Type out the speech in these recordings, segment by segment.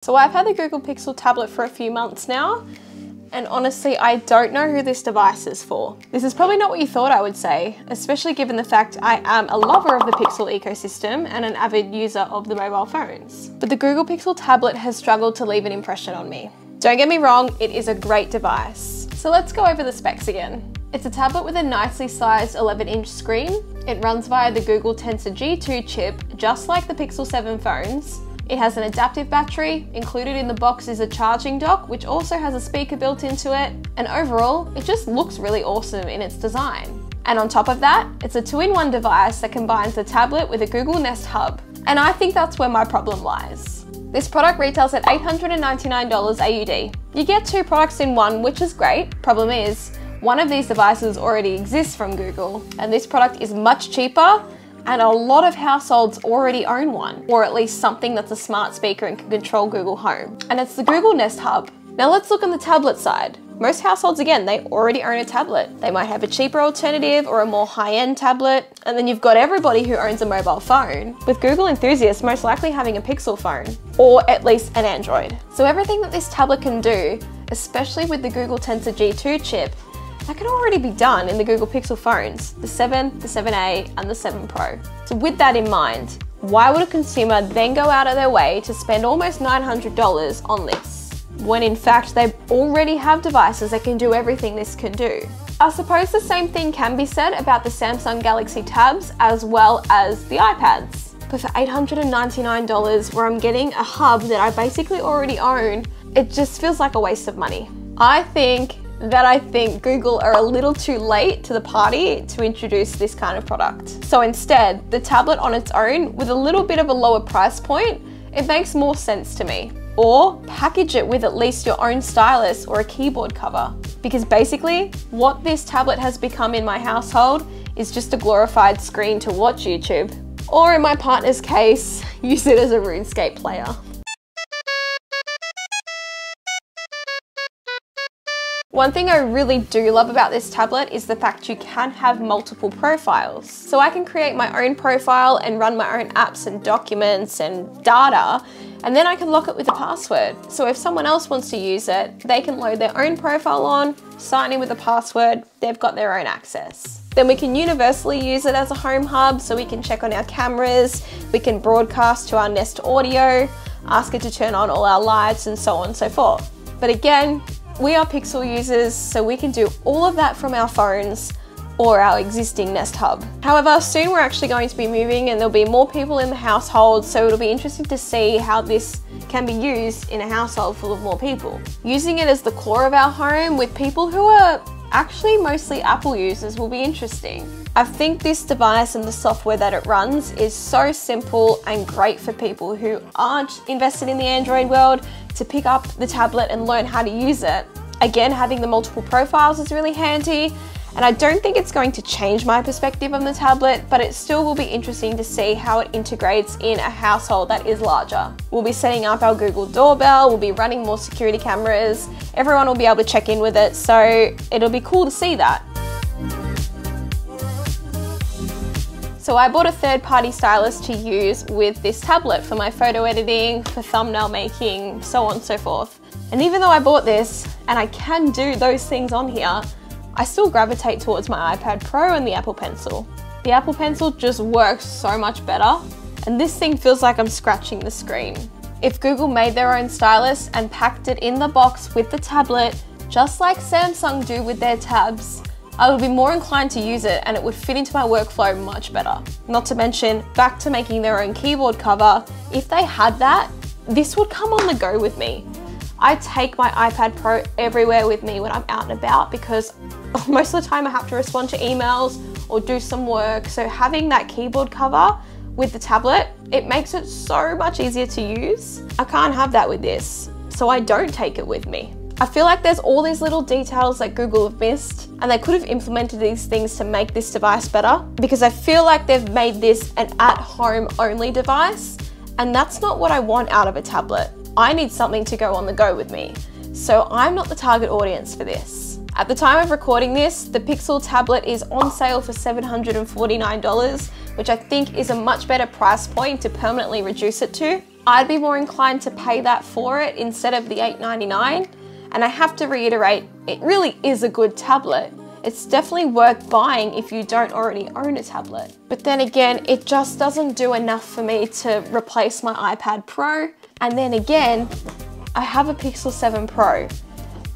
So I've had the Google Pixel tablet for a few months now, and honestly, I don't know who this device is for. This is probably not what you thought I would say, especially given the fact I am a lover of the Pixel ecosystem and an avid user of the mobile phones. But the Google Pixel tablet has struggled to leave an impression on me. Don't get me wrong, it is a great device. So let's go over the specs again. It's a tablet with a nicely sized 11-inch screen. It runs via the Google Tensor G2 chip, just like the Pixel 7 phones. It has an adaptive battery. Included in the box is a charging dock, which also has a speaker built into it. And overall, it just looks really awesome in its design. And on top of that, it's a 2-in-1 device that combines the tablet with a Google Nest Hub. And I think that's where my problem lies. This product retails at $899 AUD. You get 2 products in one, which is great. Problem is, one of these devices already exists from Google, and this product is much cheaper, and a lot of households already own one, or at least something that's a smart speaker and can control Google Home. And it's the Google Nest Hub. Now let's look on the tablet side. Most households, again, they already own a tablet. They might have a cheaper alternative or a more high-end tablet, and then you've got everybody who owns a mobile phone, with Google enthusiasts most likely having a Pixel phone, or at least an Android. So everything that this tablet can do, especially with the Google Tensor G2 chip, that can already be done in the Google Pixel phones, the 7, the 7a, and the 7 Pro. So with that in mind, why would a consumer then go out of their way to spend almost $900 on this, when in fact they already have devices that can do everything this can do? I suppose the same thing can be said about the Samsung Galaxy Tabs as well as the iPads. But for $899, where I'm getting a hub that I basically already own, it just feels like a waste of money. I think Google are a little too late to the party to introduce this kind of product. So instead, the tablet on its own, with a little bit of a lower price point, it makes more sense to me. Or package it with at least your own stylus or a keyboard cover. Because basically, what this tablet has become in my household is just a glorified screen to watch YouTube. Or in my partner's case, use it as a RuneScape player. One thing I really do love about this tablet is the fact you can have multiple profiles. So I can create my own profile and run my own apps and documents and data, and then I can lock it with a password. So if someone else wants to use it, they can load their own profile on, sign in with a password, they've got their own access. Then we can universally use it as a home hub, so we can check on our cameras, we can broadcast to our Nest Audio, ask it to turn on all our lights, and so on and so forth. But again, we are Pixel users, so we can do all of that from our phones or our existing Nest Hub. However, soon we're actually going to be moving and there'll be more people in the household, so it'll be interesting to see how this can be used in a household full of more people. Using it as the core of our home with people who are actually mostly Apple users will be interesting. I think this device and the software that it runs is so simple and great for people who aren't invested in the Android world to pick up the tablet and learn how to use it. Again, having the multiple profiles is really handy, and I don't think it's going to change my perspective on the tablet, but it still will be interesting to see how it integrates in a household that is larger. We'll be setting up our Google doorbell, we'll be running more security cameras, everyone will be able to check in with it, so it'll be cool to see that. So I bought a third-party stylus to use with this tablet for my photo editing, for thumbnail making, so on and so forth. And even though I bought this, and I can do those things on here, I still gravitate towards my iPad Pro and the Apple Pencil. The Apple Pencil just works so much better, and this thing feels like I'm scratching the screen. If Google made their own stylus and packed it in the box with the tablet, just like Samsung do with their tabs, I would be more inclined to use it and it would fit into my workflow much better. Not to mention, back to making their own keyboard cover, if they had that, this would come on the go with me. I take my iPad Pro everywhere with me when I'm out and about because most of the time I have to respond to emails or do some work, so having that keyboard cover with the tablet, it makes it so much easier to use. I can't have that with this, so I don't take it with me. I feel like there's all these little details that Google have missed, and they could have implemented these things to make this device better, because I feel like they've made this an at-home only device, and that's not what I want out of a tablet. I need something to go on the go with me. So I'm not the target audience for this. At the time of recording this, the Pixel tablet is on sale for $749, which I think is a much better price point to permanently reduce it to. I'd be more inclined to pay that for it instead of the $899. And I have to reiterate, it really is a good tablet. It's definitely worth buying if you don't already own a tablet. But then again, it just doesn't do enough for me to replace my iPad Pro. And then again, I have a Pixel 7 Pro.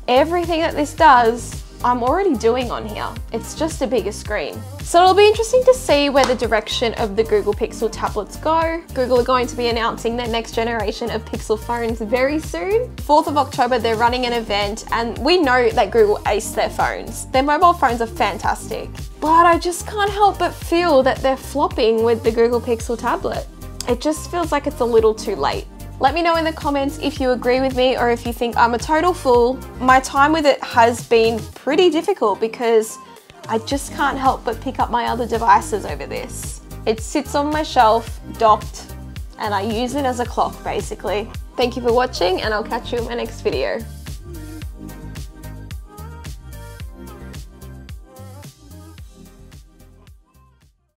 Everything that this does, I'm already doing on here. It's just a bigger screen. So it'll be interesting to see where the direction of the Google Pixel tablets go. Google are going to be announcing their next generation of Pixel phones very soon. 4th of October, they're running an event, and we know that Google aced their phones. Their mobile phones are fantastic, but I just can't help but feel that they're flopping with the Google Pixel tablet. It just feels like it's a little too late. Let me know in the comments if you agree with me or if you think I'm a total fool. My time with it has been pretty difficult because I just can't help but pick up my other devices over this. It sits on my shelf, docked, and I use it as a clock basically. Thank you for watching, and I'll catch you in my next video.